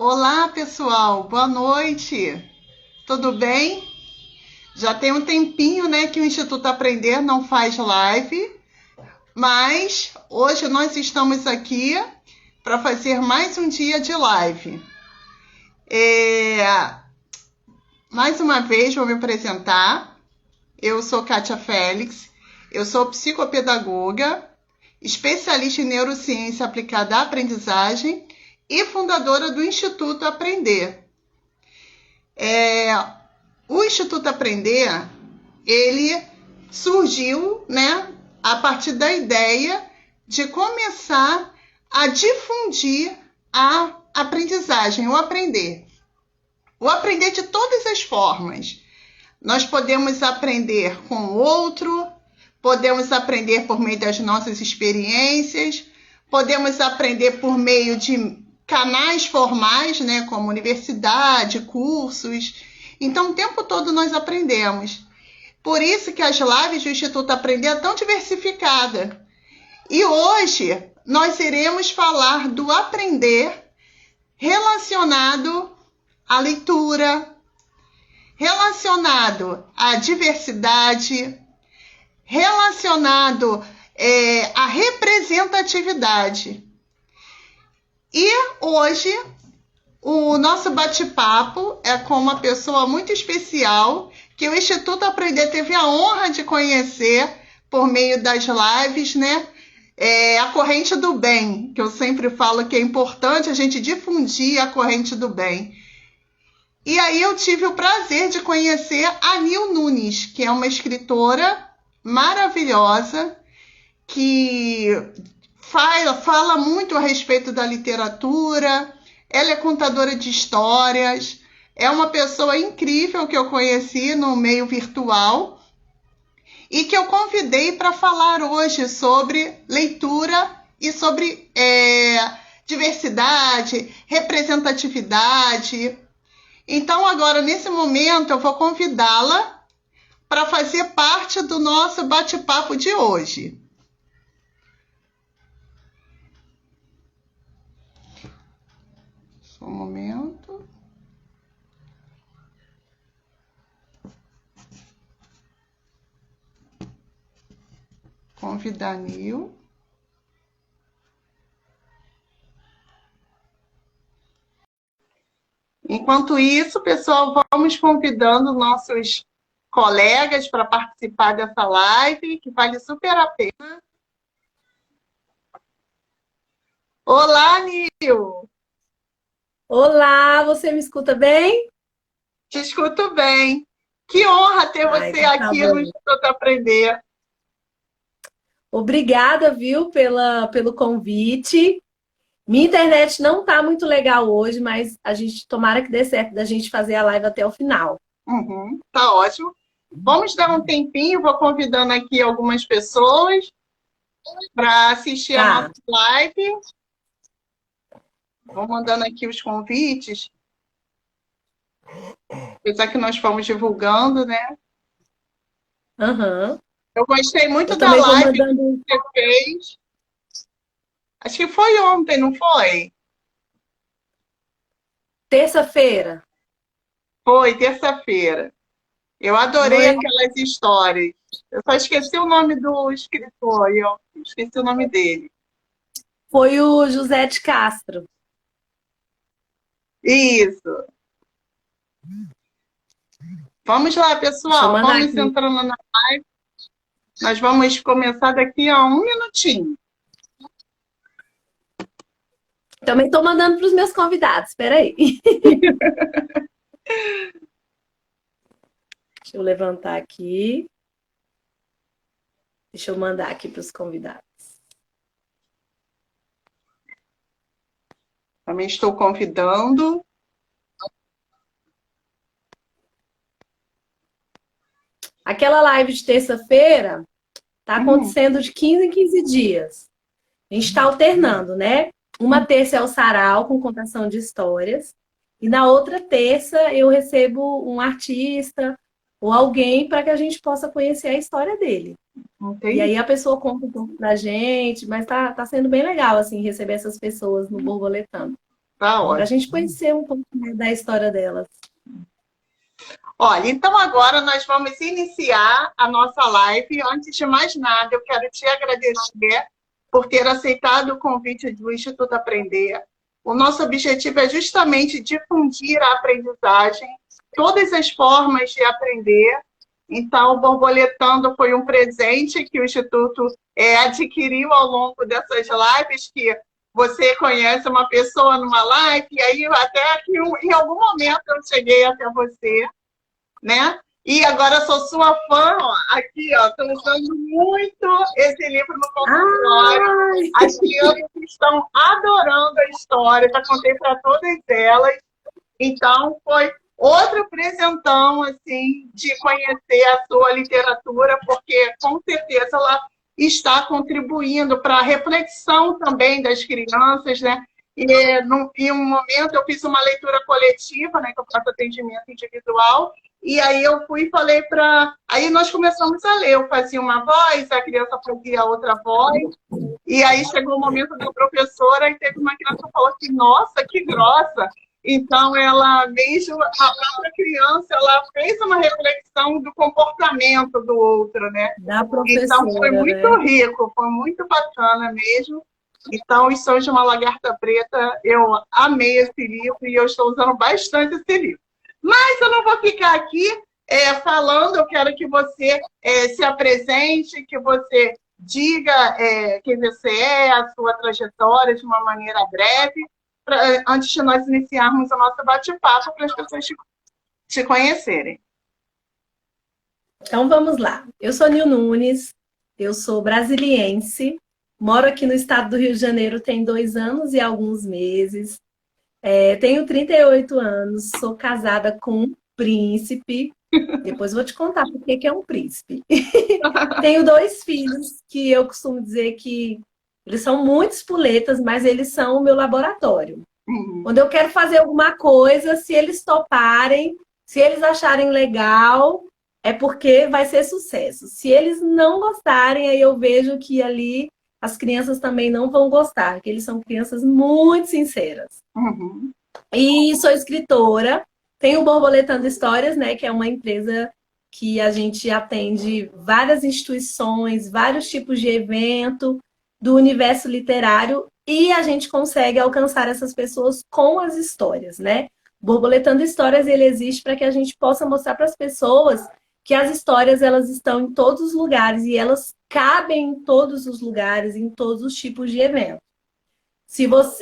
Olá, pessoal. Boa noite. Tudo bem? Já tem um tempinho, né, que o Instituto Aprender não faz live, mas hoje nós estamos aqui para fazer mais um dia de live. Mais uma vez vou me apresentar. Eu sou Kátia Félix, eu sou psicopedagoga, especialista em neurociência aplicada à aprendizagem e fundadora do Instituto Aprender. O Instituto Aprender, ele surgiu, né, a partir da ideia de começar a difundir a aprendizagem, o aprender. O aprender de todas as formas. Nós podemos aprender com o outro, podemos aprender por meio das nossas experiências, podemos aprender por meio de canais formais, né, como universidade, cursos. Então, o tempo todo nós aprendemos. Por isso que as lives do Instituto Aprender é tão diversificada. E hoje nós iremos falar do aprender relacionado à leitura, relacionado à diversidade, relacionado à representatividade. E hoje o nosso bate-papo é com uma pessoa muito especial que o Instituto Aprender teve a honra de conhecer por meio das lives, né? A corrente do bem, que eu sempre falo que é importante a gente difundir a corrente do bem. E aí eu tive o prazer de conhecer a Nil Nunes, que é uma escritora maravilhosa, que fala muito a respeito da literatura, ela é contadora de histórias, é uma pessoa incrível que eu conheci no meio virtual e que eu convidei para falar hoje sobre leitura e sobre diversidade, representatividade. Então, agora, nesse momento, eu vou convidá-la para fazer parte do nosso bate-papo de hoje. Só um momento. Convidar a Nil. Enquanto isso, pessoal, vamos convidando nossos colegas para participar dessa live, que vale super a pena. Olá, Nil! Olá, você me escuta bem? Te escuto bem. Que honra ter você Então tá aqui no bom. Instituto Aprender. Obrigada, viu, pelo convite. Minha internet não tá muito legal hoje, mas tomara que dê certo da gente fazer a live até o final. Tá ótimo. Vamos dar um tempinho, vou convidando aqui algumas pessoas para assistir a nossa live. Vou mandando aqui os convites. Apesar que nós fomos divulgando, né? Uhum. Eu gostei muito Eu da também vou live mandando. que você fez. Acho que foi ontem, não foi? Terça-feira. Foi, terça-feira. Eu adorei Foi, aquelas histórias. Eu só esqueci o nome do escritor, eu esqueci o nome dele. foi o José de Castro. Isso. Vamos lá, Deixa eu pessoal. mandar Vamos aqui. entrando na live. Nós vamos começar daqui a um minutinho. Também estou mandando para os meus convidados. Espera aí. Deixa eu levantar aqui. Deixa eu mandar aqui para os convidados. Também estou convidando. Aquela live de terça-feira está acontecendo de 15 em 15 dias. A gente está alternando, né? Uma terça é o sarau com contação de histórias. E na outra terça eu recebo um artista ou alguém para que a gente possa conhecer a história dele. Entendi. E aí a pessoa conta um pouco pra gente, mas tá sendo bem legal, assim, receber essas pessoas no Borboletando. Tá para a ótimo. gente conhecer um pouco mais da história delas. Olha, então agora nós vamos iniciar a nossa live. Antes de mais nada, eu quero te agradecer por ter aceitado o convite do Instituto Aprender. O nosso objetivo é justamente difundir a aprendizagem, todas as formas de aprender. Então, o Borboletando foi um presente que o Instituto adquiriu ao longo dessas lives, que você conhece uma pessoa numa live, e aí até que em algum momento eu cheguei até você, né? E agora sou sua fã, ó. Aqui, ó, estou usando muito esse livro no consultório. Ai, As crianças estão adorando a história, já contei para todas elas. Então, foi outro presentão, assim, de conhecer a sua literatura, porque, com certeza, ela está contribuindo para a reflexão também das crianças, né? E em um momento eu fiz uma leitura coletiva, né, que eu faço atendimento individual, e aí eu fui e falei para... Aí nós começamos a ler, eu fazia uma voz, a criança fazia outra voz, e aí chegou o momento da professora e teve uma criança que falou assim, nossa, que grossa! Então, ela mesmo, a própria criança, ela fez uma reflexão do comportamento do outro, né? da Então, foi professora, muito né? rico, foi muito bacana mesmo. Então, Os Sonhos de uma Lagarta Preta, eu amei esse livro e eu estou usando bastante esse livro. Mas eu não vou ficar aqui falando, eu quero que você se apresente, que você diga quem você é, a sua trajetória de uma maneira breve, antes de nós iniciarmos o nosso bate-papo para as pessoas te conhecerem. Então vamos lá. Eu sou Nil Nunes, eu sou brasiliense, moro aqui no estado do Rio de Janeiro tem 2 anos e alguns meses. Tenho 38 anos, sou casada com um príncipe. Depois vou te contar por que é um príncipe. Tenho 2 filhos que eu costumo dizer que eles são muito espoletas, mas eles são o meu laboratório. Quando eu quero fazer alguma coisa, se eles toparem, se eles acharem legal, é porque vai ser sucesso. Se eles não gostarem, aí eu vejo que ali as crianças também não vão gostar, porque eles são crianças muito sinceras. Uhum. E sou escritora, tenho o Borboletando Histórias, né, que é uma empresa que a gente atende várias instituições, vários tipos de evento do universo literário e a gente consegue alcançar essas pessoas com as histórias, né? Borboletando Histórias, ele existe para que a gente possa mostrar para as pessoas que as histórias elas estão em todos os lugares e elas cabem em todos os lugares, em todos os tipos de eventos.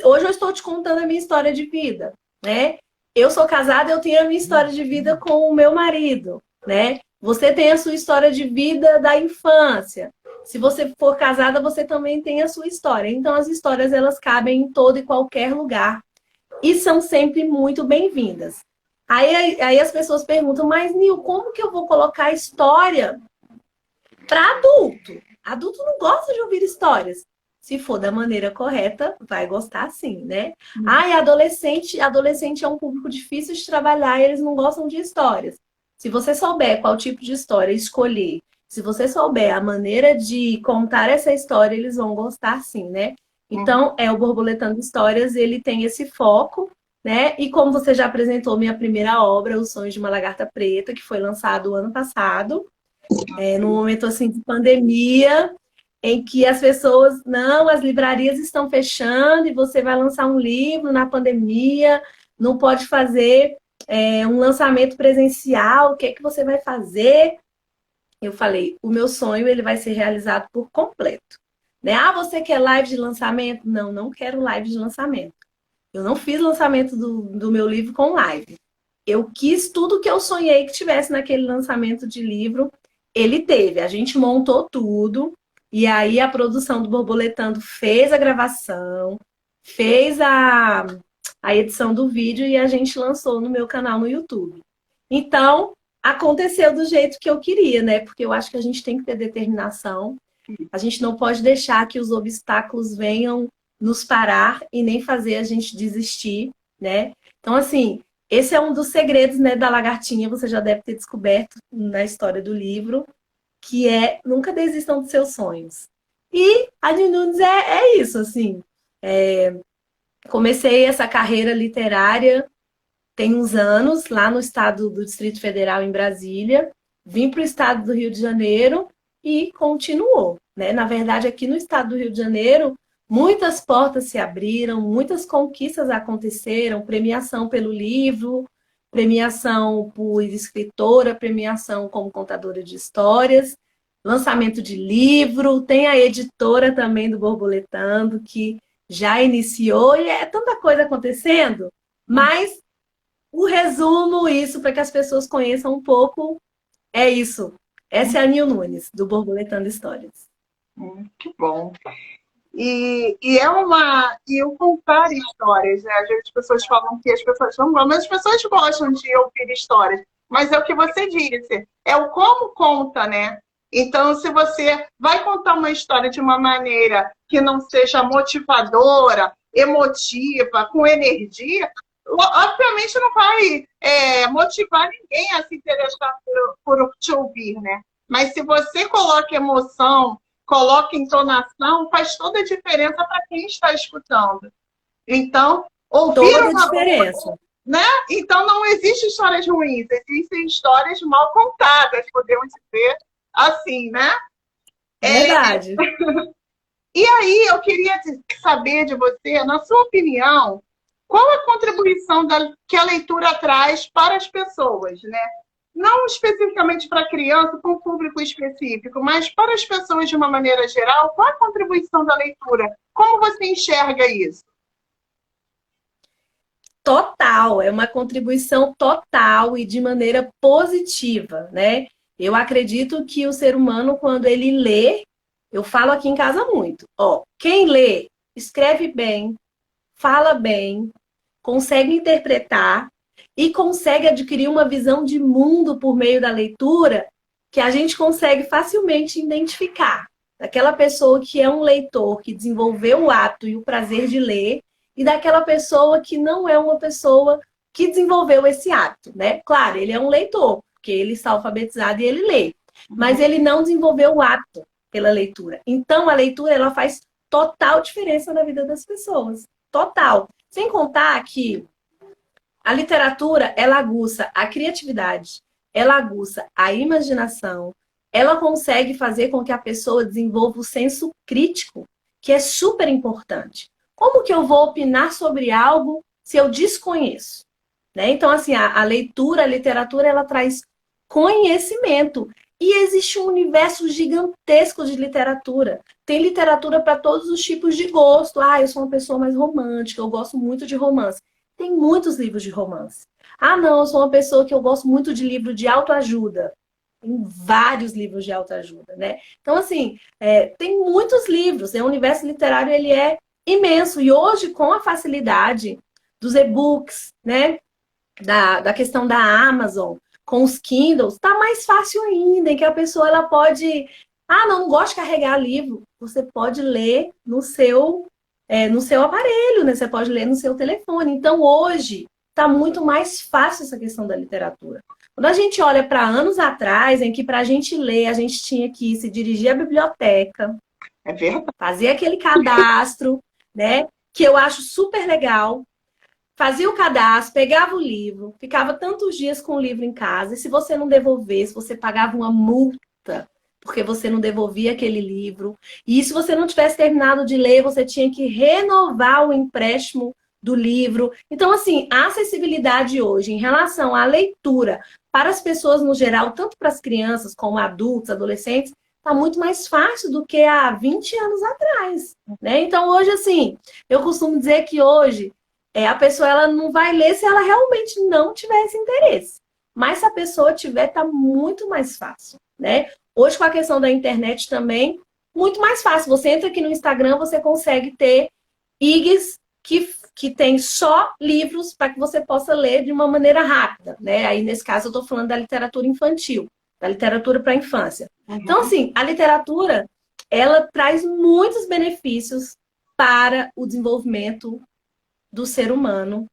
Hoje eu estou te contando a minha história de vida, né? Eu sou casada, eu tenho a minha história de vida com o meu marido, né? Você tem a sua história de vida da infância. Se você for casada, você também tem a sua história. Então, as histórias, elas cabem em todo e qualquer lugar. E são sempre muito bem-vindas. Aí as pessoas perguntam, mas, Nil, como que eu vou colocar história para adulto? Adulto não gosta de ouvir histórias. Se for da maneira correta, vai gostar sim, né? E adolescente é um público difícil de trabalhar e eles não gostam de histórias. Se você souber qual tipo de história escolher, se você souber a maneira de contar essa história, eles vão gostar sim, né? Então, o Borboletando Histórias, ele tem esse foco, né? E como você já apresentou minha primeira obra, Os Sonhos de uma Lagarta Preta, que foi lançado ano passado, num momento assim de pandemia, em que as pessoas, não, as livrarias estão fechando e você vai lançar um livro na pandemia, não pode fazer um lançamento presencial, o que é que você vai fazer? Eu falei, o meu sonho ele vai ser realizado por completo. Né? Você quer live de lançamento? Não, não quero live de lançamento. Eu não fiz lançamento do meu livro com live. Eu quis tudo que eu sonhei que tivesse naquele lançamento de livro, ele teve. A gente montou tudo, e aí a produção do Borboletando fez a gravação, fez a edição do vídeo e a gente lançou no meu canal no YouTube. Então, aconteceu do jeito que eu queria, né? Porque eu acho que a gente tem que ter determinação. A gente não pode deixar que os obstáculos venham nos parar e nem fazer a gente desistir, né? Então, assim, esse é um dos segredos, né, da lagartinha, você já deve ter descoberto na história do livro, que é nunca desistam dos seus sonhos. E a Nil Nunes é isso, assim. Comecei essa carreira literária tem uns anos, lá no estado do Distrito Federal, em Brasília. Vim para o estado do Rio de Janeiro e continuou, né? Na verdade, aqui no estado do Rio de Janeiro, muitas portas se abriram, muitas conquistas aconteceram, premiação pelo livro, premiação por escritora, premiação como contadora de histórias, lançamento de livro, tem a editora também do Borboletando, que já iniciou, e é tanta coisa acontecendo, mas o resumo, isso, para que as pessoas conheçam um pouco, é isso. Essa é a Nil Nunes, do Borboletando Histórias. Que bom. E é uma. E o contar histórias, né? Às vezes as pessoas falam que as pessoas não gostam, mas as pessoas gostam de ouvir histórias. Mas é o que você disse, é o como conta, né? Então, se você vai contar uma história de uma maneira que não seja motivadora, emotiva, com energia, obviamente não vai motivar ninguém a se interessar por te ouvir, né? Mas se você coloca emoção, coloca entonação, faz toda a diferença para quem está escutando. Então, ouvir Toda a uma diferença. né? Então não existe histórias ruins, existem histórias mal contadas, podemos dizer assim, né? Verdade. E aí eu queria saber de você, na sua opinião, qual a contribuição que a leitura traz para as pessoas, né? Não especificamente para a criança, com um público específico, mas para as pessoas de uma maneira geral, qual a contribuição da leitura? Como você enxerga isso? Total, é uma contribuição total e de maneira positiva, né? Eu acredito que o ser humano, quando ele lê, eu falo aqui em casa muito, ó, quem lê, escreve bem, fala bem, consegue interpretar e consegue adquirir uma visão de mundo por meio da leitura que a gente consegue facilmente identificar. Daquela pessoa que é um leitor, que desenvolveu o hábito e o prazer de ler, e daquela pessoa que não é uma pessoa que desenvolveu esse hábito, né? Claro, ele é um leitor, porque ele está alfabetizado e ele lê, mas ele não desenvolveu o hábito pela leitura. Então, a leitura, ela faz total diferença na vida das pessoas. Total. Sem contar que a literatura, ela aguça a criatividade, ela aguça a imaginação, ela consegue fazer com que a pessoa desenvolva o senso crítico, que é super importante. Como que eu vou opinar sobre algo se eu desconheço? Né? Então, assim, a leitura, a literatura, ela traz conhecimento. E existe um universo gigantesco de literatura. Tem literatura para todos os tipos de gosto. Ah, eu sou uma pessoa mais romântica, eu gosto muito de romance. Tem muitos livros de romance. Ah, não, eu sou uma pessoa que eu gosto muito de livro de autoajuda. Tem vários livros de autoajuda, né? Então, assim, tem muitos livros. O universo literário, ele é imenso. E hoje, com a facilidade dos e-books, né? Da questão da Amazon, com os Kindles, tá mais fácil ainda, em que a pessoa ela pode... Ah, não gosto de carregar livro. Você pode ler no seu aparelho, né? Você pode ler no seu telefone. Então, hoje, está muito mais fácil essa questão da literatura. Quando a gente olha para anos atrás, em que para a gente ler, a gente tinha que se dirigir à biblioteca, fazer aquele cadastro, né? Que eu acho super legal. Fazia o cadastro, pegava o livro, ficava tantos dias com o livro em casa, e se você não devolvesse, você pagava uma multa, porque você não devolvia aquele livro. E se você não tivesse terminado de ler, você tinha que renovar o empréstimo do livro. Então, assim, a acessibilidade hoje em relação à leitura para as pessoas no geral, tanto para as crianças como adultos, adolescentes, está muito mais fácil do que há 20 anos atrás, né? Então, hoje, assim, eu costumo dizer que hoje a pessoa ela não vai ler se ela realmente não tiver esse interesse. Mas se a pessoa tiver, tá muito mais fácil, né? Hoje, com a questão da internet também, muito mais fácil. Você entra aqui no Instagram, você consegue ter IGs que tem só livros para que você possa ler de uma maneira rápida, né? Aí, nesse caso, eu estou falando da literatura infantil, da literatura para a infância. Uhum. Então, assim, a literatura, ela traz muitos benefícios para o desenvolvimento do ser humano,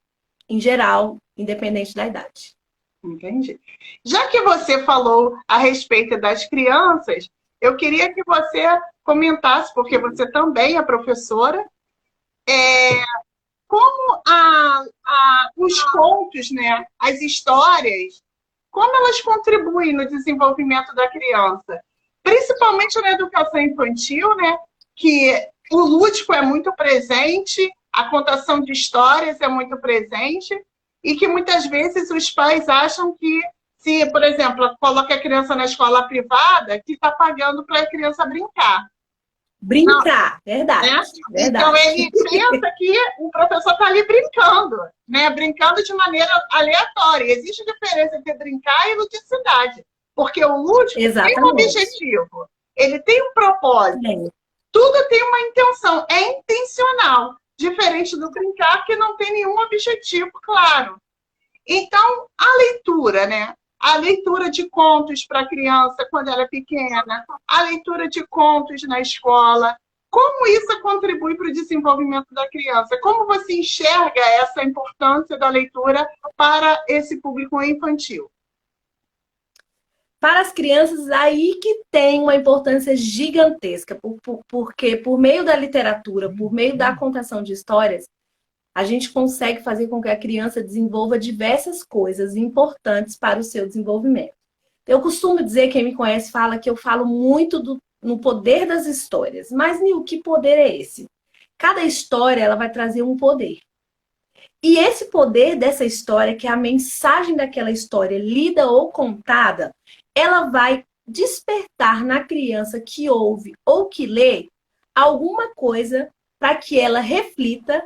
em geral, independente da idade. Entendi. Já que você falou a respeito das crianças, eu queria que você comentasse, porque você também é professora, como os contos, né, as histórias, como elas contribuem no desenvolvimento da criança, principalmente na educação infantil, né, que o lúdico é muito presente, a contação de histórias é muito presente, e que muitas vezes os pais acham que, se, por exemplo, coloca a criança na escola privada, que está pagando para a criança brincar. Brincar, verdade, Né? verdade. Então ele pensa que o professor está ali brincando, né? Brincando de maneira aleatória. Existe diferença entre brincar e ludicidade, porque o lúdico tem um objetivo, ele tem um propósito, tudo tem uma intenção, é intencional, diferente do brincar que não tem nenhum objetivo claro. Então, a leitura, né? A leitura de contos para a criança quando ela é pequena, a leitura de contos na escola, como isso contribui para o desenvolvimento da criança? Como você enxerga essa importância da leitura para esse público infantil? Para as crianças, aí que tem uma importância gigantesca, porque por meio da literatura, por meio da contação de histórias, a gente consegue fazer com que a criança desenvolva diversas coisas importantes para o seu desenvolvimento. Eu costumo dizer, quem me conhece fala que eu falo muito no poder das histórias. Mas, Nil, que poder é esse? Cada história ela vai trazer um poder. E esse poder dessa história, que é a mensagem daquela história lida ou contada, ela vai despertar na criança que ouve ou que lê alguma coisa para que ela reflita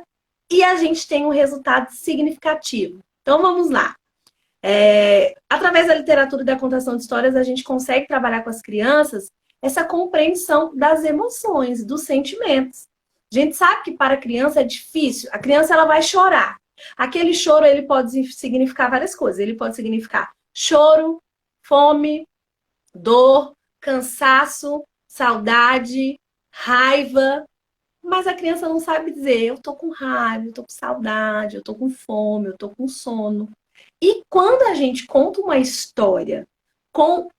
e a gente tenha um resultado significativo. Então, vamos lá. Através da literatura e da contação de histórias, a gente consegue trabalhar com as crianças essa compreensão das emoções, dos sentimentos. A gente sabe que para a criança é difícil. A criança ela vai chorar. Aquele choro ele pode significar várias coisas. Ele pode significar choro, fome, dor, cansaço, saudade, raiva. Mas a criança não sabe dizer, eu tô com raiva, eu tô com saudade, eu tô com fome, eu tô com sono. E quando a gente conta uma história com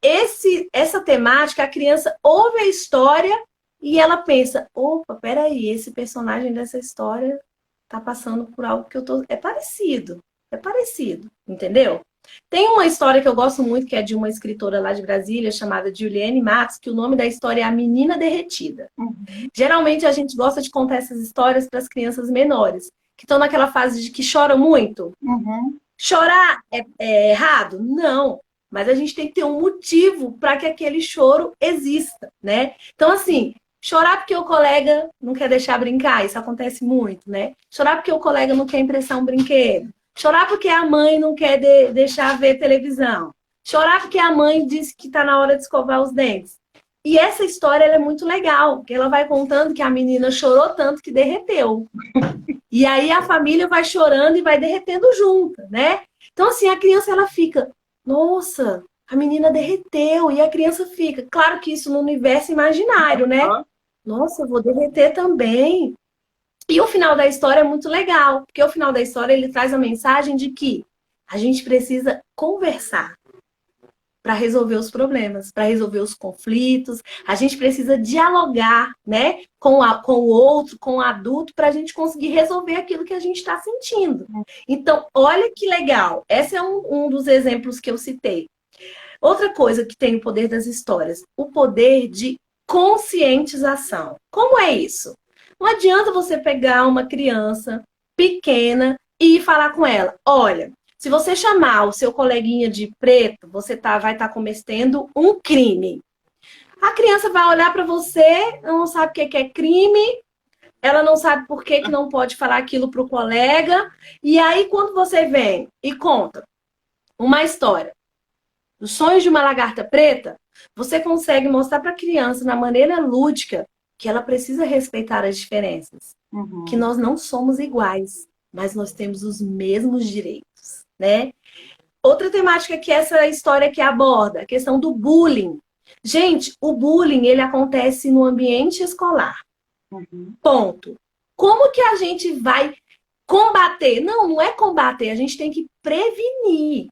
essa temática, a criança ouve a história e ela pensa, opa, peraí, esse personagem dessa história tá passando por algo que eu tô... É parecido, entendeu? Tem uma história que eu gosto muito, que é de uma escritora lá de Brasília, chamada Juliane Matos, que o nome da história é A Menina Derretida. Geralmente a gente gosta de contar essas histórias para as crianças menores, que estão naquela fase de que choram muito. Chorar é errado? Não. Mas a gente tem que ter um motivo para que aquele choro exista, né? Então, assim, chorar porque o colega não quer deixar brincar, isso acontece muito, né? Chorar porque o colega não quer emprestar um brinquedo. Chorar porque a mãe não quer deixar ver televisão. Chorar porque a mãe disse que está na hora de escovar os dentes. E essa história ela é muito legal, porque ela vai contando que a menina chorou tanto que derreteu. E aí a família vai chorando e vai derretendo junto, né? Então, assim, a criança ela fica, nossa, a menina derreteu. E a criança fica, claro que isso no universo imaginário, né? Nossa, eu vou derreter também. E o final da história é muito legal, porque o final da história ele traz a mensagem de que a gente precisa conversar para resolver os problemas, para resolver os conflitos. A gente precisa dialogar, né, com o outro, com o adulto, para a gente conseguir resolver aquilo que a gente está sentindo. Então, olha que legal. Esse é um dos exemplos que eu citei. Outra coisa que tem o poder das histórias, o poder de conscientização. Como é isso? Não adianta você pegar uma criança pequena e falar com ela, olha, se você chamar o seu coleguinha de preto, você vai estar cometendo um crime. A criança vai olhar para você, não sabe o que é crime, ela não sabe por que não pode falar aquilo para o colega. E aí, quando você vem e conta uma história dos sonhos de uma lagarta preta, você consegue mostrar para a criança, na maneira lúdica, que ela precisa respeitar as diferenças. Que nós não somos iguais, mas nós temos os mesmos direitos, né? Outra temática que essa história que aborda, a questão do bullying. Gente, o bullying, ele acontece no ambiente escolar. Ponto. Como que a gente vai combater? Não é combater, a gente tem que prevenir.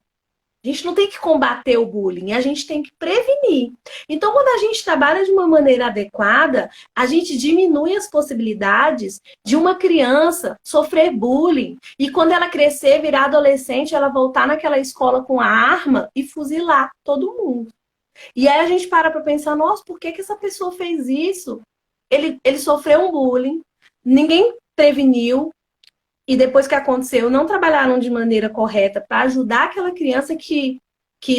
A gente não tem que combater o bullying, a gente tem que prevenir. Então, quando a gente trabalha de uma maneira adequada, a gente diminui as possibilidades de uma criança sofrer bullying e quando ela crescer, virar adolescente, ela voltar naquela escola com a arma e fuzilar todo mundo. E aí a gente para pensar, nossa, por que que essa pessoa fez isso? Ele sofreu um bullying, ninguém preveniu, e depois que aconteceu, não trabalharam de maneira correta para ajudar aquela criança que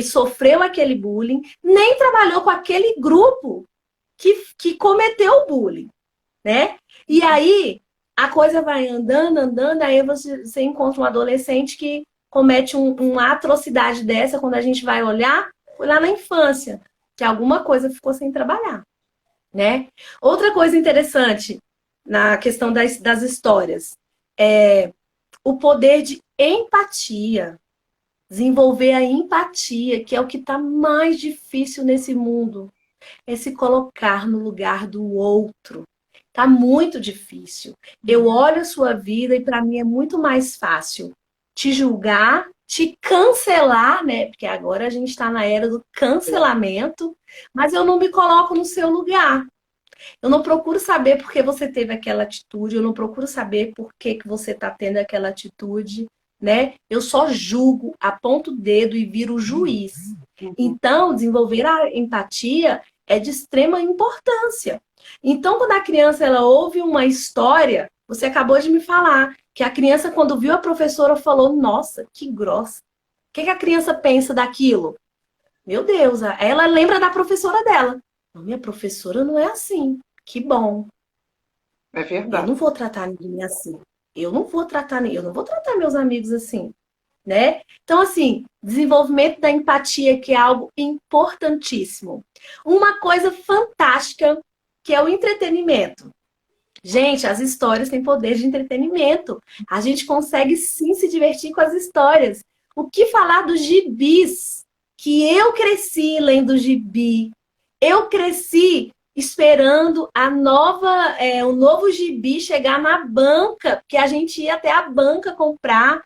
sofreu aquele bullying, nem trabalhou com aquele grupo que cometeu o bullying, né? E aí a coisa vai andando, andando, aí você encontra um adolescente que comete uma atrocidade dessa, quando a gente vai olhar, foi lá na infância, que alguma coisa ficou sem trabalhar, né? Outra coisa interessante na questão das histórias é o poder de empatia. Desenvolver a empatia, que é o que está mais difícil nesse mundo. É se colocar no lugar do outro. Tá muito difícil. Eu olho a sua vida e para mim é muito mais fácil te julgar, te cancelar, né? Porque agora a gente está na era do cancelamento, mas eu não me coloco no seu lugar. Eu não procuro saber por que você teve aquela atitude, eu não procuro saber por que você está tendo aquela atitude, né? Eu só julgo, aponto o dedo e viro juiz. Então, desenvolver a empatia é de extrema importância. Então, quando a criança ela ouve uma história, você acabou de me falar que a criança, quando viu a professora, falou: nossa, que grossa. O que a criança pensa daquilo? Meu Deus, ela lembra da professora dela. Minha professora não é assim. Que bom. É verdade. Eu não vou tratar ninguém assim. Eu não vou tratar meus amigos assim, né? Então, assim, desenvolvimento da empatia, que é algo importantíssimo. Uma coisa fantástica, que é o entretenimento. Gente, as histórias têm poder de entretenimento. A gente consegue sim se divertir com as histórias. O que falar dos gibis? Que eu cresci lendo gibi. Eu cresci esperando o novo gibi chegar na banca, porque a gente ia até a banca comprar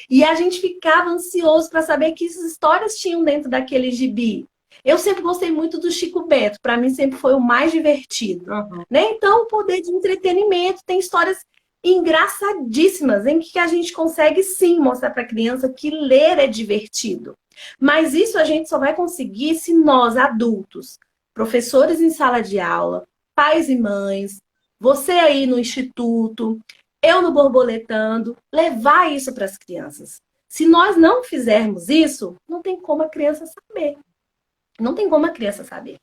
e a gente ficava ansioso para saber que histórias tinham dentro daquele gibi. Eu sempre gostei muito do Chico Bento, para mim sempre foi o mais divertido. Né? Então, o poder de entretenimento, tem histórias engraçadíssimas, em que a gente consegue sim mostrar para a criança que ler é divertido. Mas isso a gente só vai conseguir se nós, adultos, professores em sala de aula, pais e mães, você aí no instituto, eu no Borboletando, levar isso para as crianças. Se nós não fizermos isso, não tem como a criança saber. Não tem como a criança saber.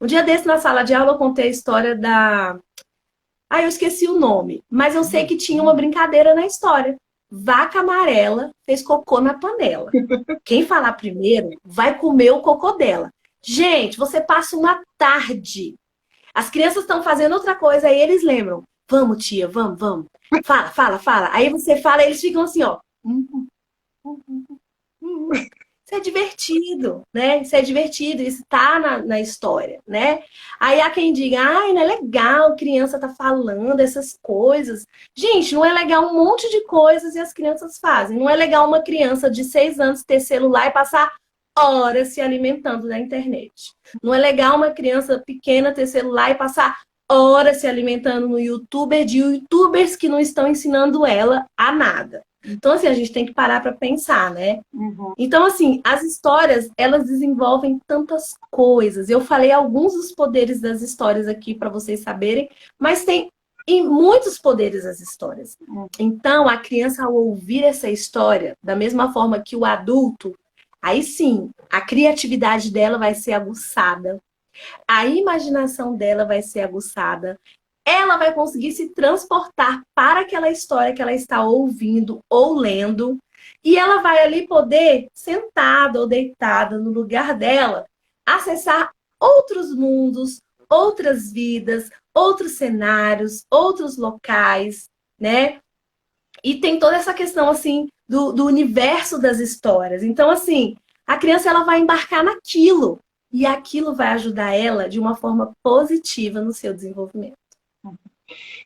Um dia desse, na sala de aula, eu contei a história da... eu esqueci o nome, mas eu sei que tinha uma brincadeira na história. Vaca amarela fez cocô na panela. Quem falar primeiro vai comer o cocô dela. Gente, você passa uma tarde. As crianças estão fazendo outra coisa, aí eles lembram. Vamos, tia, vamos. Fala. Aí você fala, eles ficam assim, ó. Isso é divertido, né? Isso é divertido, isso tá na história, né? Aí há quem diga, não é legal, criança tá falando essas coisas. Gente, não é legal um monte de coisas e as crianças fazem. Não é legal uma criança de 6 anos ter celular e passar horas se alimentando na internet. Não é legal uma criança pequena ter celular e passar horas se alimentando no YouTube de youtubers que não estão ensinando ela a nada. Então, assim, a gente tem que parar para pensar, né? Então, assim, as histórias, elas desenvolvem tantas coisas. Eu falei alguns dos poderes das histórias aqui para vocês saberem, mas tem muitos poderes as histórias. Então, a criança, ao ouvir essa história, da mesma forma que o adulto, aí sim, a criatividade dela vai ser aguçada, a imaginação dela vai ser aguçada, ela vai conseguir se transportar para aquela história que ela está ouvindo ou lendo, e ela vai ali poder, sentada ou deitada no lugar dela, acessar outros mundos, outras vidas, outros cenários, outros locais, né? E tem toda essa questão, assim, do universo das histórias. Então, assim, a criança ela vai embarcar naquilo, e aquilo vai ajudar ela de uma forma positiva no seu desenvolvimento.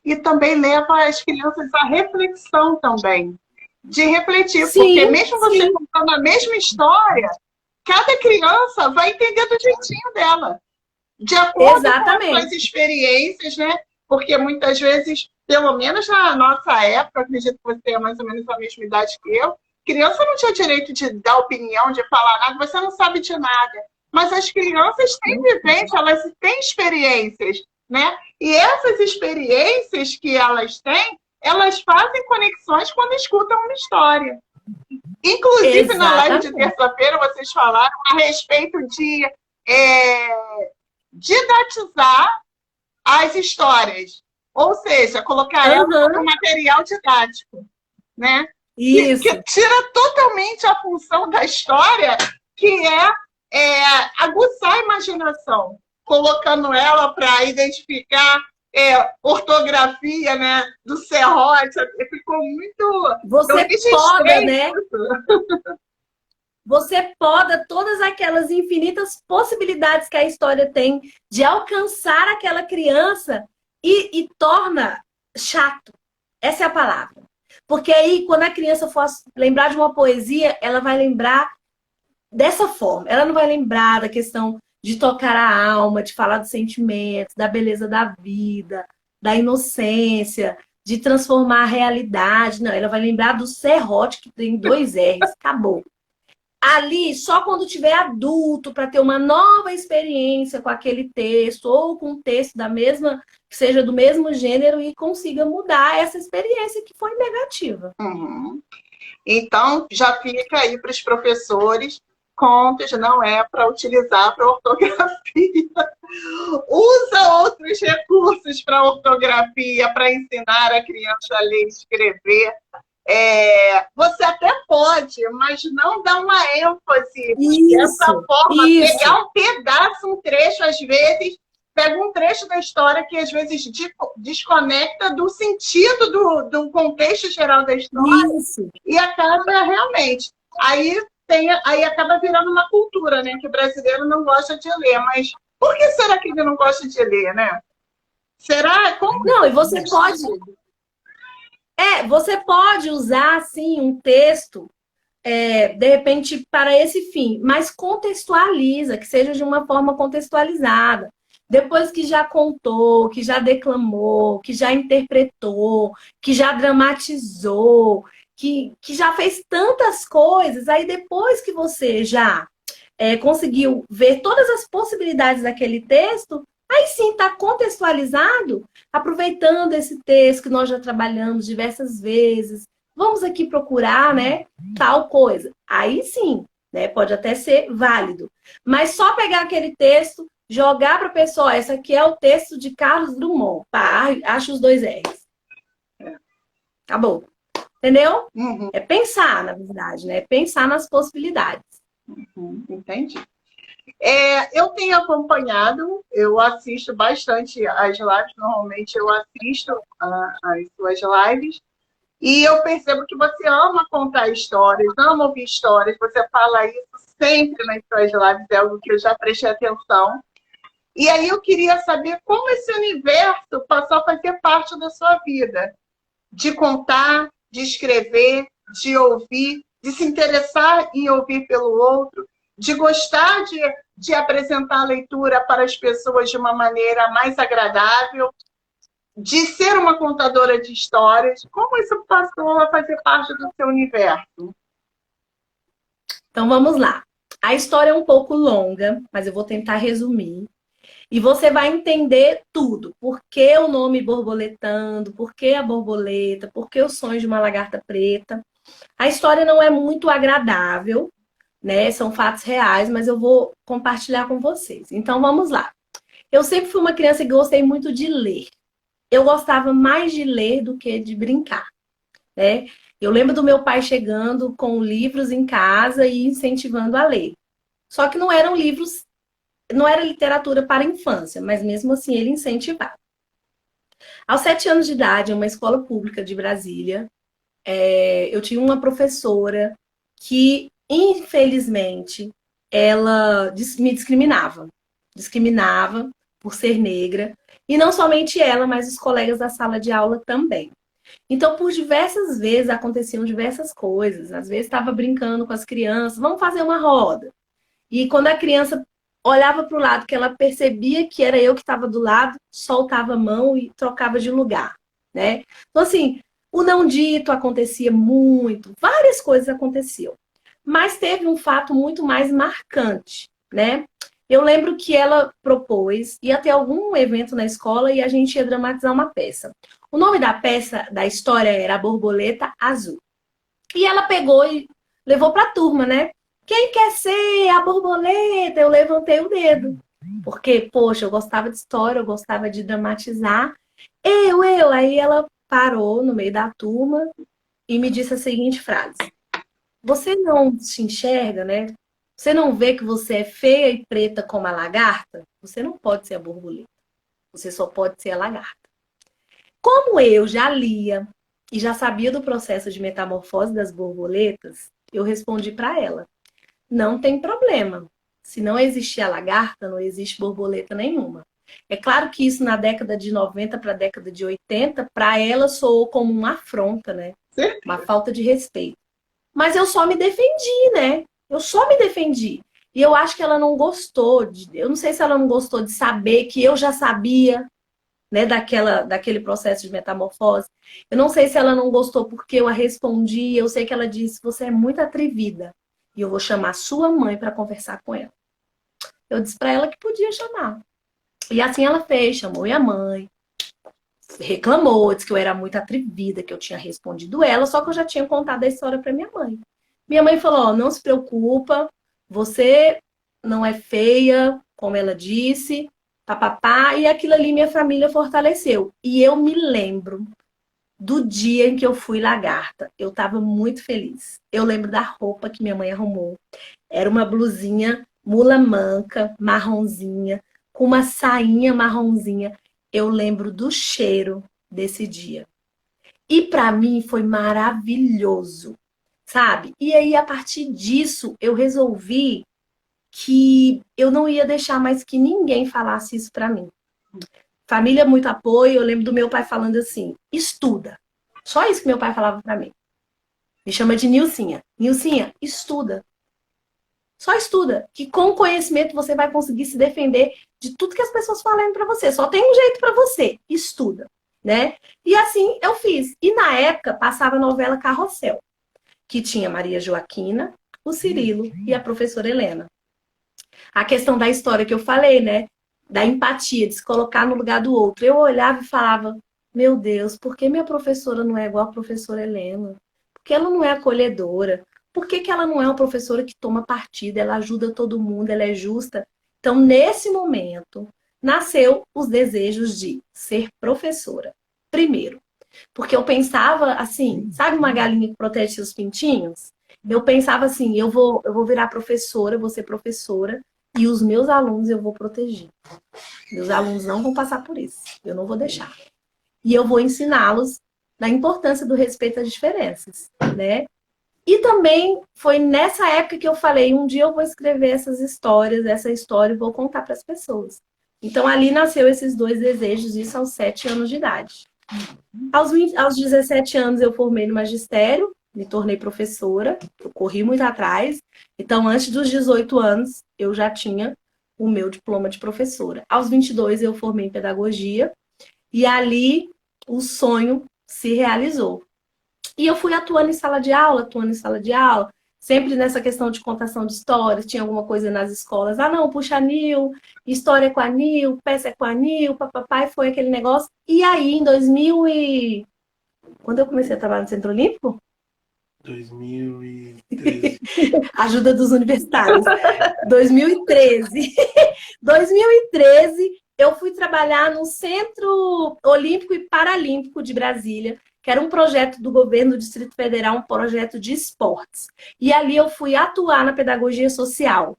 E também leva as crianças à reflexão também. De refletir, sim, porque mesmo você contando a mesma história, cada criança vai entender do jeitinho dela, de acordo com as Exatamente. experiências, né? Porque muitas vezes, pelo menos na nossa época, acredito que você é mais ou menos a mesma idade que eu, criança não tinha direito de dar opinião, de falar nada, você não sabe de nada. Mas as crianças têm vivência, elas têm experiências, né? E essas experiências que elas têm, elas fazem conexões quando escutam uma história. Inclusive, na live de Exatamente. terça-feira, vocês falaram a respeito de didatizar as histórias. Ou seja, colocar elas como Aham, material didático, né? Que isso. tira totalmente a função da história, que aguçar a imaginação, colocando ela para identificar ortografia, né, do serrote. Ficou muito. Eu Você poda, registrei né? isso. Você poda todas aquelas infinitas possibilidades que a história tem de alcançar aquela criança e torna chato. Essa é a palavra. Porque aí, quando a criança for lembrar de uma poesia, ela vai lembrar dessa forma. Ela não vai lembrar da questão de tocar a alma, de falar dos sentimentos, da beleza da vida, da inocência, de transformar a realidade. Não, ela vai lembrar do serrote, que tem 2 R's. Acabou. Ali, só quando tiver adulto, para ter uma nova experiência com aquele texto, ou com um texto da mesma, que seja do mesmo gênero, e consiga mudar essa experiência que foi negativa. Uhum. Então, já fica aí para os professores, contas não é para utilizar para ortografia. Usa outros recursos para ortografia, para ensinar a criança a ler e escrever. Você até pode, mas não dá uma ênfase dessa Isso, forma, isso. pegar um pedaço, um trecho, às vezes, pega um trecho da história que às vezes desconecta do sentido do contexto geral da história Isso. e acaba realmente. Aí acaba virando uma cultura, né? Que o brasileiro não gosta de ler, mas por que será que ele não gosta de ler, né? Será? Como Não, e você pode usar assim um texto, de repente, para esse fim, mas contextualiza, que seja de uma forma contextualizada. Depois que já contou, que já declamou, que já interpretou, que já dramatizou, que já fez tantas coisas, aí depois que você já conseguiu ver todas as possibilidades daquele texto, aí sim está contextualizado, aproveitando esse texto que nós já trabalhamos diversas vezes. Vamos aqui procurar, né, tal coisa. Aí sim, né, pode até ser válido. Mas só pegar aquele texto, jogar para a pessoa, esse aqui é o texto de Carlos Drummond. Pá, acha os 2 R's. Acabou. Entendeu? Uhum, É pensar, na verdade, né? É pensar nas possibilidades. entendi. Eu tenho acompanhado, eu assisto bastante as lives, normalmente eu assisto as suas lives, e eu percebo que você ama contar histórias, ama ouvir histórias, você fala isso sempre nas suas lives, é algo que eu já prestei atenção. E aí eu queria saber como esse universo passou a fazer parte da sua vida, de contar, de escrever, de ouvir, de se interessar em ouvir pelo outro, de gostar de apresentar a leitura para as pessoas de uma maneira mais agradável, de ser uma contadora de histórias. Como isso passou a fazer parte do seu universo? Então vamos lá. A história é um pouco longa, mas eu vou tentar resumir. E você vai entender tudo. Por que o nome borboletando, por que a borboleta, por que o sonho de uma lagarta preta. A história não é muito agradável, né? São fatos reais, mas eu vou compartilhar com vocês. Então vamos lá. Eu sempre fui uma criança que gostei muito de ler. Eu gostava mais de ler do que de brincar, né? Eu lembro do meu pai chegando com livros em casa e incentivando a ler. Só que não eram livros, não era literatura para a infância, mas mesmo assim ele incentivava. Aos 7 anos de idade, em uma escola pública de Brasília, eu tinha uma professora que, infelizmente, ela me discriminava. Discriminava por ser negra. E não somente ela, mas os colegas da sala de aula também. Então, por diversas vezes aconteciam diversas coisas. Às vezes estava brincando com as crianças, vamos fazer uma roda. E quando a criança olhava para o lado, que ela percebia que era eu que estava do lado, soltava a mão e trocava de lugar, né? Então, assim, o não dito acontecia muito, várias coisas aconteciam. Mas teve um fato muito mais marcante, né? Eu lembro que ela propôs, ia ter algum evento na escola e a gente ia dramatizar uma peça. O nome da peça, da história, era A Borboleta Azul. E ela pegou e levou para a turma, né? Quem quer ser a borboleta? Eu levantei o dedo. Porque, poxa, eu gostava de história, eu gostava de dramatizar. Eu. Aí ela parou no meio da turma e me disse a seguinte frase: Você não se enxerga, né? Você não vê que você é feia e preta como a lagarta? Você não pode ser a borboleta. Você só pode ser a lagarta. Como eu já lia e já sabia do processo de metamorfose das borboletas, eu respondi para ela: Não tem problema. Se não existir a lagarta, não existe borboleta nenhuma. É claro que isso na década de 90 para a década de 80, para ela soou como uma afronta, né? Uma falta de respeito. Mas eu só me defendi, né? Eu só me defendi. E eu acho que ela não gostou. Eu não sei se ela não gostou de saber que eu já sabia, né, daquele processo de metamorfose. Eu não sei se ela não gostou porque eu a respondi. Eu sei que ela disse: Você é muito atrevida. E eu vou chamar sua mãe para conversar com ela. Eu disse para ela que podia chamar. E assim ela fez, chamou minha mãe, reclamou, disse que eu era muito atrevida, que eu tinha respondido ela, só que eu já tinha contado a história para minha mãe. Minha mãe falou: Não se preocupa, você não é feia, como ela disse, papapá, e aquilo ali minha família fortaleceu. E eu me lembro do dia em que eu fui lagarta. Eu estava muito feliz. Eu lembro da roupa que minha mãe arrumou. Era uma blusinha mula manca, marronzinha, com uma sainha marronzinha. Eu lembro do cheiro desse dia. E para mim foi maravilhoso, sabe? E aí, a partir disso, eu resolvi que eu não ia deixar mais que ninguém falasse isso para mim. Família, muito apoio. Eu lembro do meu pai falando assim: estuda. Só isso que meu pai falava para mim. Me chama de Nilcinha. Nilcinha, estuda. Só estuda, que com conhecimento você vai conseguir se defender de tudo que as pessoas falam para você. Só tem um jeito para você: estuda, né? E assim eu fiz. E na época passava a novela Carrossel, que tinha Maria Joaquina, o Cirilo e a professora Helena. A questão da história que eu falei, né? Da empatia, de se colocar no lugar do outro. Eu olhava e falava: Meu Deus, por que minha professora não é igual a professora Helena? Por que ela não é acolhedora? Por que ela não é uma professora que toma partida? Ela ajuda todo mundo, ela é justa. Então, nesse momento, nasceu os desejos de ser professora. Primeiro, porque eu pensava assim, sabe uma galinha que protege seus pintinhos? Eu pensava assim: eu vou virar professora, vou ser professora, e os meus alunos eu vou proteger. Meus alunos não vão passar por isso. Eu não vou deixar. E eu vou ensiná-los da importância do respeito às diferenças, né? E também foi nessa época que eu falei: um dia eu vou escrever essas histórias, essa história, e vou contar para as pessoas. Então ali nasceu esses dois desejos, isso aos 7 anos de idade. Aos 17 anos eu formei no magistério, me tornei professora, eu corri muito atrás. Então, antes dos 18 anos, eu já tinha o meu diploma de professora. Aos 22 eu formei em pedagogia e ali o sonho se realizou. E eu fui atuando em sala de aula, sempre nessa questão de contação de histórias. Tinha alguma coisa nas escolas: ah, não, puxa a Nil, história é com a Nil, peça é com a Nil, papai, foi aquele negócio. E aí, em 2000 e... Quando eu comecei a trabalhar no Centro Olímpico? 2013. Ajuda dos universitários. 2013. 2013, eu fui trabalhar no Centro Olímpico e Paralímpico de Brasília, que era um projeto do governo do Distrito Federal, um projeto de esportes. E ali eu fui atuar na pedagogia social.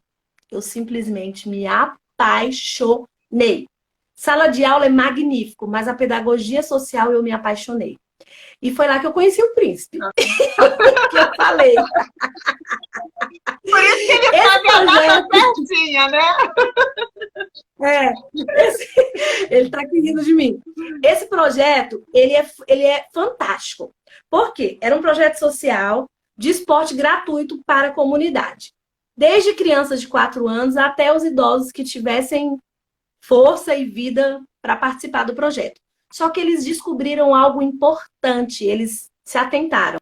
Eu simplesmente me apaixonei. Sala de aula é magnífico, mas a pedagogia social eu me apaixonei. E foi lá que eu conheci o príncipe. Que eu falei. Por isso que ele sabe a data certinha, né? Ele tá aqui rindo de mim. Esse projeto, ele é fantástico. Por quê? Era um projeto social de esporte gratuito para a comunidade. desde crianças de 4 anos até os idosos que tivessem força e vida para participar do projeto. Só que eles descobriram algo importante, eles se atentaram.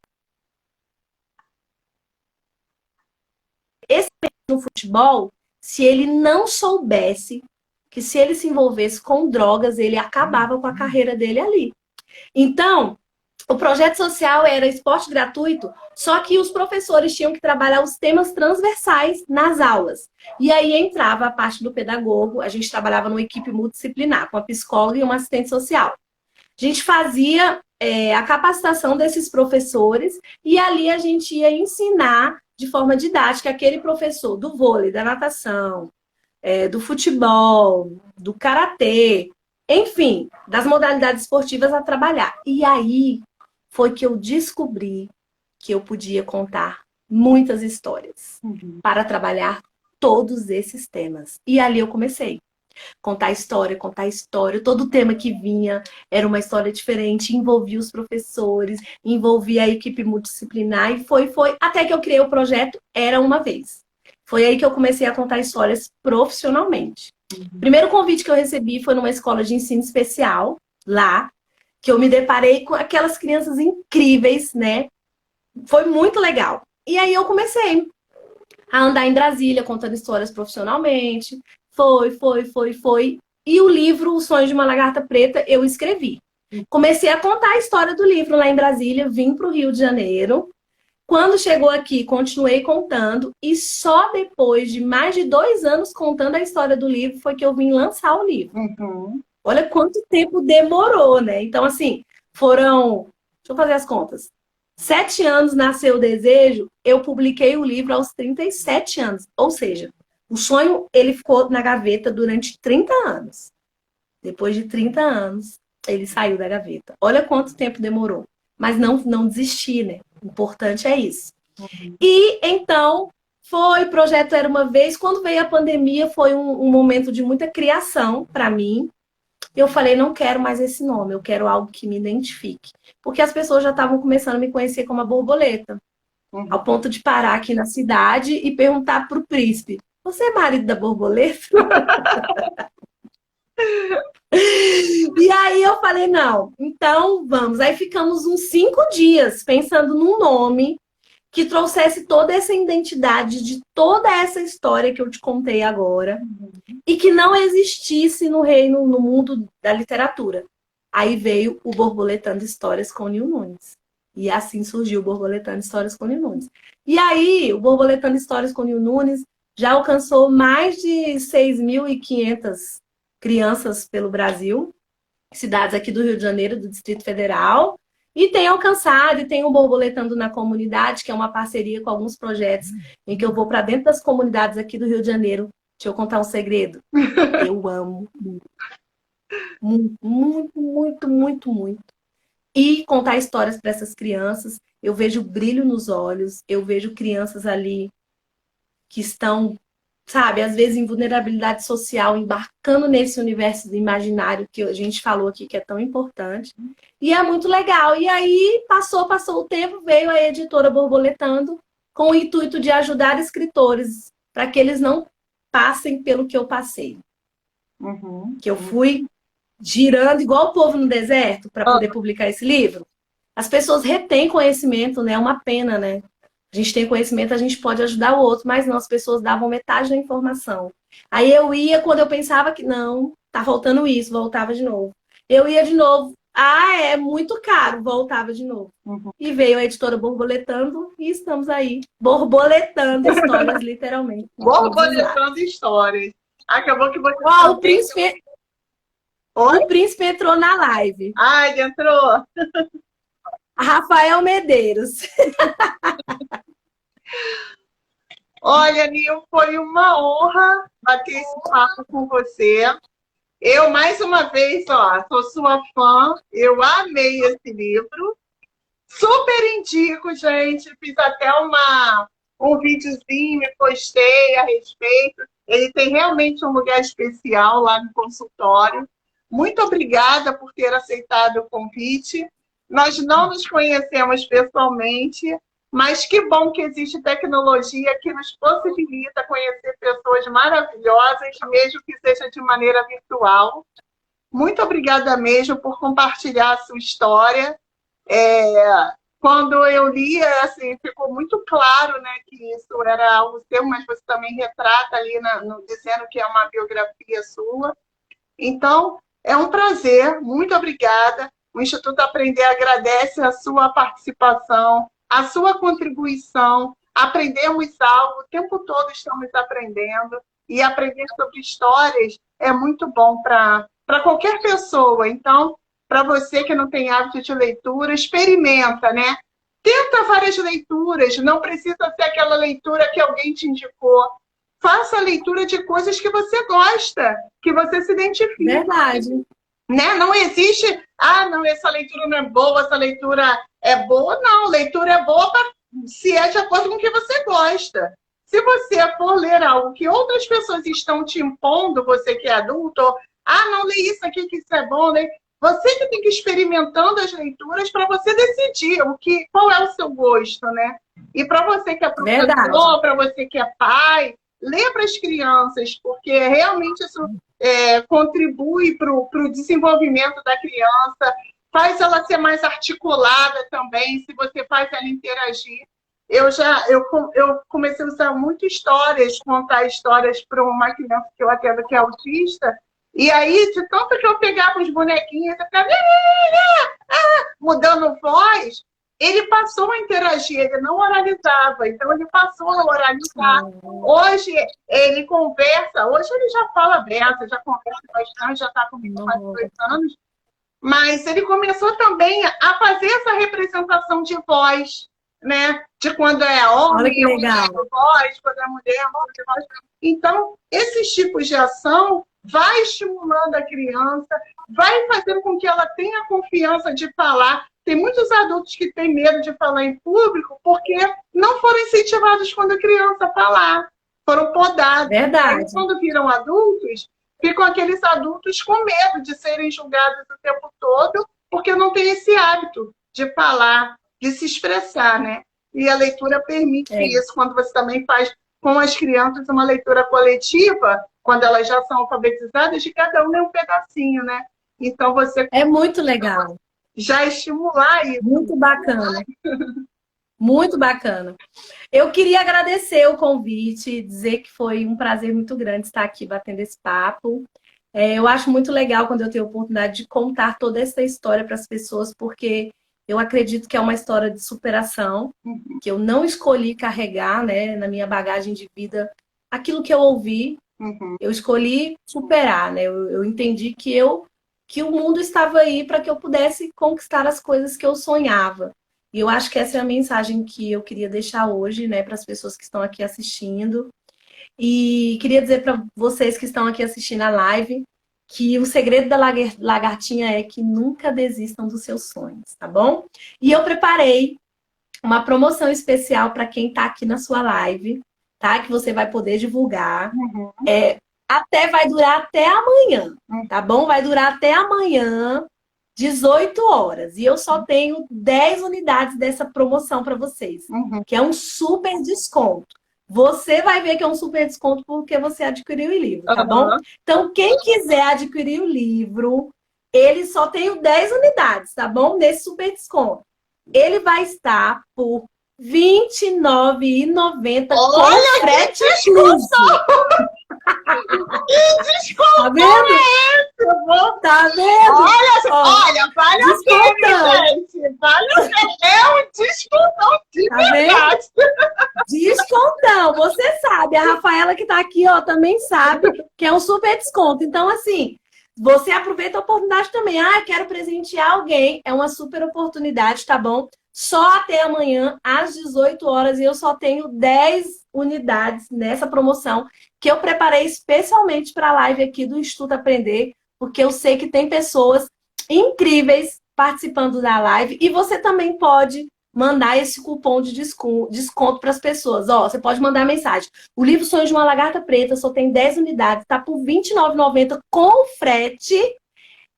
Esse no futebol, se ele não soubesse que se ele se envolvesse com drogas, ele acabava com a carreira dele ali. Então, o projeto social era esporte gratuito, só que os professores tinham que trabalhar os temas transversais nas aulas. E aí entrava a parte do pedagogo, a gente trabalhava numa equipe multidisciplinar, com a psicóloga e uma assistente social. A gente fazia a capacitação desses professores e ali a gente ia ensinar de forma didática aquele professor do vôlei, da natação, do futebol, do karatê, enfim, das modalidades esportivas a trabalhar. E aí foi que eu descobri que eu podia contar muitas histórias para trabalhar todos esses temas. E ali eu comecei. Contar história. Todo tema que vinha era uma história diferente, envolvia os professores, envolvia a equipe multidisciplinar e foi, até que eu criei o projeto Era Uma Vez. Foi aí que eu comecei a contar histórias profissionalmente. O primeiro convite que eu recebi foi numa escola de ensino especial, lá, que eu me deparei com aquelas crianças incríveis, né? Foi muito legal. E aí eu comecei a andar em Brasília, contando histórias profissionalmente. Foi. E o livro O Sonho de uma Lagarta Preta eu escrevi. Comecei a contar a história do livro lá em Brasília, vim para o Rio de Janeiro. Quando chegou aqui, continuei contando. E só depois de mais de 2 anos contando a história do livro foi que eu vim lançar o livro. Olha quanto tempo demorou, né? Então, assim, foram... Deixa eu fazer as contas. 7 anos nasceu o desejo, eu publiquei o livro aos 37 anos. Ou seja, o sonho, ele ficou na gaveta durante 30 anos. Depois de 30 anos, ele saiu da gaveta. Olha quanto tempo demorou. Mas não desisti, né? O importante é isso. E, então, o projeto Era Uma Vez. Quando veio a pandemia, foi um momento de muita criação para mim. Eu falei, não quero mais esse nome, eu quero algo que me identifique. Porque as pessoas já estavam começando a me conhecer como a borboleta. Ao ponto de parar aqui na cidade e perguntar pro príncipe, você é marido da borboleta? E aí eu falei, não, então vamos. Aí ficamos uns 5 dias pensando num nome que trouxesse toda essa identidade de toda essa história que eu te contei agora e que não existisse no mundo da literatura. Aí veio o Borboletando Histórias com Nil Nunes. E assim surgiu o Borboletando Histórias com Nil Nunes. E aí, o Borboletando Histórias com Nil Nunes já alcançou mais de 6.500 crianças pelo Brasil, cidades aqui do Rio de Janeiro, do Distrito Federal, e tem alcançado, e tem o Borboletando na Comunidade, que é uma parceria com alguns projetos, em que eu vou para dentro das comunidades aqui do Rio de Janeiro. Deixa eu contar um segredo. Eu amo muito. E contar histórias para essas crianças. Eu vejo brilho nos olhos, eu vejo crianças ali que estão, sabe, às vezes em vulnerabilidade social, embarcando nesse universo do imaginário que a gente falou aqui, que é tão importante. E é muito legal. E aí, passou o tempo, veio a editora Borboletando com o intuito de ajudar escritores para que eles não passem pelo que eu passei. Que eu fui girando igual o povo no deserto para poder publicar esse livro. As pessoas retêm conhecimento, né? É uma pena, né? A gente tem conhecimento, a gente pode ajudar o outro, mas não, as pessoas davam metade da informação. Aí eu ia, quando eu pensava que não, tá faltando isso, voltava de novo. Eu ia de novo, é muito caro, voltava de novo. E veio a editora Borboletando e estamos aí, borboletando histórias, literalmente. Borboletando histórias. Acabou que você... O príncipe entrou na live. Ai, entrou. Rafael Medeiros. Olha, Nil, foi uma honra bater esse papo com você. Eu, mais uma vez, sou sua fã. Eu amei esse livro. Super indico, gente. Fiz até um videozinho, me postei a respeito. Ele tem realmente um lugar especial lá no consultório. Muito obrigada por ter aceitado o convite. Nós não nos conhecemos pessoalmente, Mas que bom que existe tecnologia que nos possibilita conhecer pessoas maravilhosas, mesmo que seja de maneira virtual. Muito obrigada mesmo por compartilhar a sua história. Quando eu li, assim, ficou muito claro, né, que isso era algo seu, mas você também retrata ali dizendo que é uma biografia sua. Então, é um prazer, muito obrigada. O Instituto Aprender agradece a sua participação, a sua contribuição. Aprendemos algo, o tempo todo estamos aprendendo, e aprender sobre histórias é muito bom para qualquer pessoa. Então, para você que não tem hábito de leitura, experimenta, né? Tenta várias leituras, não precisa ser aquela leitura que alguém te indicou. Faça a leitura de coisas que você gosta, que você se identifica. Verdade. Né? Não existe, não, essa leitura não é boa, essa leitura é boa. Não, leitura é boa se é de acordo com o que você gosta. Se você for ler algo que outras pessoas estão te impondo, você que é adulto, não, lê isso aqui que isso é bom, né? Você que tem que ir experimentando as leituras para você decidir qual é o seu gosto, né? E para você que é professor, para você que é pai, lê para as crianças, porque realmente isso contribui para o desenvolvimento da criança, faz ela ser mais articulada também, se você faz ela interagir. Eu comecei a usar muito histórias, contar histórias para uma criança que eu atendo que é autista, e aí, de tanto que eu pegava os bonequinhos, eu ficava mudando voz, ele passou a interagir, ele não oralizava, então ele passou a oralizar. Hoje ele conversa, hoje ele já fala aberto, já conversa bastante, já está comigo há mais de 2 anos, mas ele começou também a fazer essa representação de voz, né? De quando é homem, é voz, quando é mulher, é voz. Então, esses tipos de ação vai estimulando a criança, vai fazendo com que ela tenha confiança de falar. Tem muitos adultos que têm medo de falar em público porque não foram incentivados quando criança a falar, foram podados. Verdade. Aí, quando viram adultos, ficam aqueles adultos com medo de serem julgados o tempo todo porque não tem esse hábito de falar, de se expressar, né? E a leitura permite isso, quando você também faz com as crianças uma leitura coletiva, quando elas já são alfabetizadas, de cada um é um pedacinho, né? Então você... É muito legal. Já estimular isso. Muito bacana. Muito bacana. Eu queria agradecer o convite, dizer que foi um prazer muito grande estar aqui batendo esse papo. Eu acho muito legal quando eu tenho a oportunidade de contar toda essa história para as pessoas, porque eu acredito que é uma história de superação, que eu não escolhi carregar, né, na minha bagagem de vida aquilo que eu ouvi. Eu escolhi superar, né? Eu entendi que o mundo estava aí para que eu pudesse conquistar as coisas que eu sonhava. E eu acho que essa é a mensagem que eu queria deixar hoje, né, para as pessoas que estão aqui assistindo. E queria dizer para vocês que estão aqui assistindo a live que o segredo da lagartinha é que nunca desistam dos seus sonhos, tá bom? E eu preparei uma promoção especial para quem está aqui na sua live, tá? Que você vai poder divulgar. Vai durar até amanhã, tá bom? Vai durar até amanhã, 18 horas. E eu só tenho 10 unidades dessa promoção para vocês, que é um super desconto. Você vai ver que é um super desconto porque você adquiriu o livro, tá bom? Então, quem quiser adquirir o livro, ele só tem 10 unidades, tá bom? Nesse super desconto. Ele vai estar por R$ 29,90 com frete incluso. Que desconto tá vendo? é esse? Tá vendo? Olha, vale a pena, gente. Vale a pena. É um descontão de verdade. Descontão. Você sabe. A Rafaela que tá aqui, ó, também sabe que é um super desconto. Então, assim, você aproveita a oportunidade também. Eu quero presentear alguém. É uma super oportunidade, tá bom? Só até amanhã, às 18 horas. E eu só tenho 10 unidades nessa promoção que eu preparei especialmente para a live aqui do Instituto Aprender, porque eu sei que tem pessoas incríveis participando da live e você também pode mandar esse cupom de desconto para as pessoas. Ó, você pode mandar mensagem. O livro Sonhos de uma Lagarta Preta só tem 10 unidades, tá por R$ 29,90 com frete.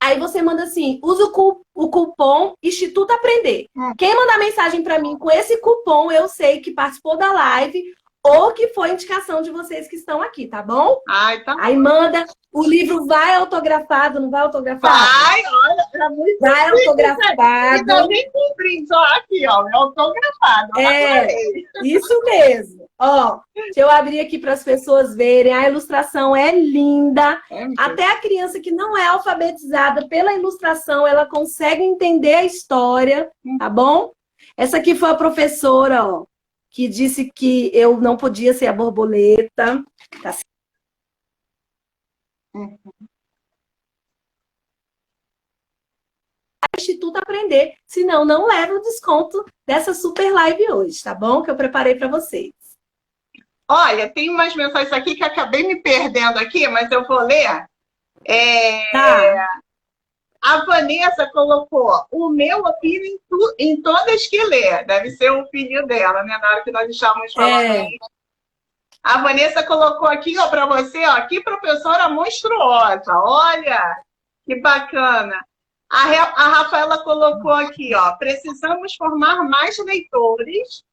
Aí você manda assim, usa o cupom Instituto Aprender. Quem mandar mensagem para mim com esse cupom, eu sei que participou da live ou que foi indicação de vocês que estão aqui, tá bom? Ai, tá. Aí manda, o livro vai autografado, não vai autografado? Vai, olha, é muito vai autografado. E também com brinde, ó, aqui, ó, é autografado. Isso mesmo. Ó, deixa eu abrir aqui para as pessoas verem. A ilustração é linda. Até a criança que não é alfabetizada pela ilustração, ela consegue entender a história, tá bom? Essa aqui foi a professora, ó, que disse que eu não podia ser a borboleta. Tá? Instituto Aprender, senão não leva o desconto dessa super live hoje, tá bom? Que eu preparei para vocês. Olha, tem umas mensagens aqui que acabei me perdendo aqui, mas eu vou ler. Tá. A Vanessa colocou: o meu opino em todas que lê. Deve ser o filho dela, né? Na hora que nós estávamos falando. A Vanessa colocou aqui, ó, para você, ó, que professora monstruosa. Olha, que bacana. A Rafaela colocou aqui, ó, precisamos formar mais leitores.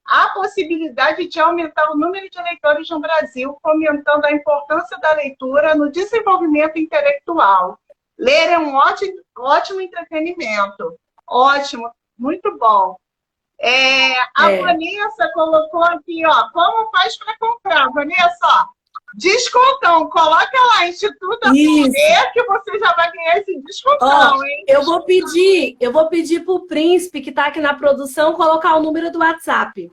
Há possibilidade de aumentar o número de leitores no Brasil, fomentando a importância da leitura no desenvolvimento intelectual. Ler é um ótimo entretenimento. Ótimo, muito bom. A Vanessa colocou aqui, ó, como faz para comprar? Vanessa, ó, descontão, coloca lá, Instituto Aprender, que você já vai ganhar esse descontão, hein? Eu vou pedir pro Príncipe, que está aqui na produção, colocar o número do WhatsApp.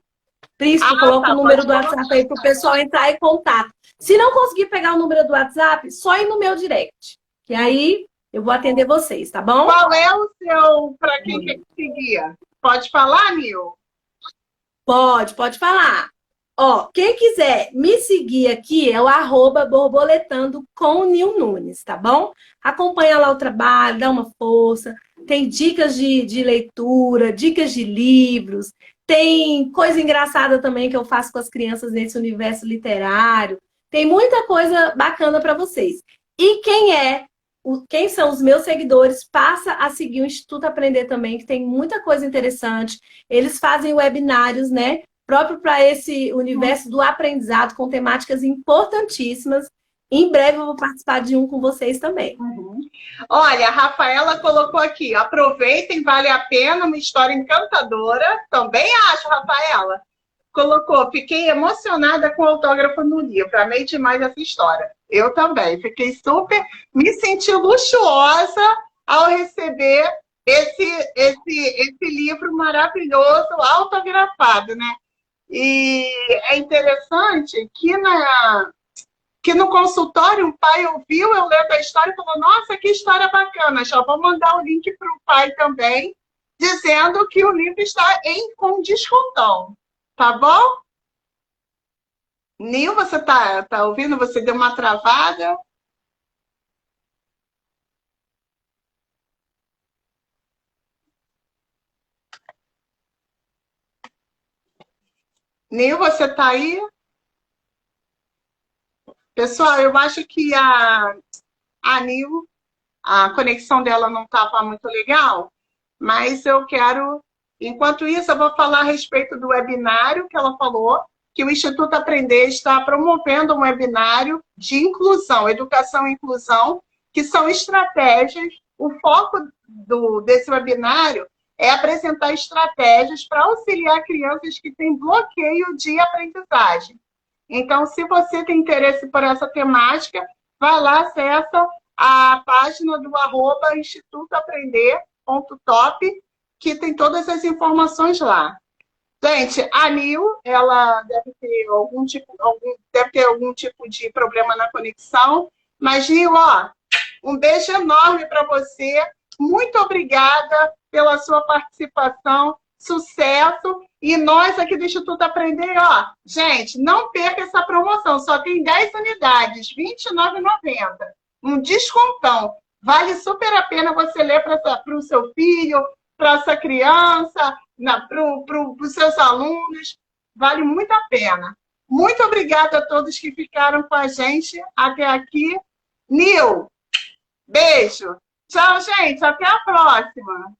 Príncipe, coloca o número do WhatsApp aí pro pessoal entrar em contato. Se não conseguir pegar o número do WhatsApp, só ir no meu direct. Que aí eu vou atender vocês, tá bom? Qual é o seu, para quem quer seguir? Pode falar, Nil? Pode falar. Ó, quem quiser me seguir aqui é o @borboletando com o Nil Nunes, tá bom? Acompanha lá o trabalho, dá uma força. Tem dicas de leitura, dicas de livros. Tem coisa engraçada também que eu faço com as crianças nesse universo literário. Tem muita coisa bacana para vocês. E quem são os meus seguidores, passa a seguir o Instituto Aprender também, que tem muita coisa interessante. Eles fazem webinários, né? Próprio para esse universo do aprendizado, com temáticas importantíssimas. Em breve eu vou participar de um com vocês também. Olha, a Rafaela colocou aqui, aproveitem, vale a pena, uma história encantadora. Também acho, Rafaela. Colocou, fiquei emocionada com o autógrafo no livro, amei demais essa história. Eu também, fiquei super, me senti luxuosa ao receber esse livro maravilhoso, autografado, né? E é interessante que no consultório o pai ouviu eu lendo a história e falou, nossa, que história bacana, já vou mandar o link para o pai também, dizendo que o livro está com descontão, tá bom? Nil, você tá ouvindo? Você deu uma travada? Nil, você tá aí? Pessoal, eu acho que a Nil, a conexão dela não estava muito legal, mas eu quero... Enquanto isso, eu vou falar a respeito do webinário que ela falou, que o Instituto Aprender está promovendo um webinário de inclusão, educação e inclusão, que são estratégias. O foco desse webinário é apresentar estratégias para auxiliar crianças que têm bloqueio de aprendizagem. Então, se você tem interesse por essa temática, vai lá, acessa a página do @institutoaprender.top, que tem todas as informações lá. Gente, a Nil, ela deve ter algum tipo de problema na conexão, mas, Nil, ó, um beijo enorme para você. Muito obrigada pela sua participação. Sucesso. E nós aqui do Instituto Aprender, ó, gente, não perca essa promoção. Só tem 10 unidades, R$ 29,90. Um descontão. Vale super a pena você ler para o seu filho, para essa criança, para os seus alunos. Vale muito a pena. Muito obrigada a todos que ficaram com a gente até aqui. Nil, beijo. Tchau, gente. Até a próxima.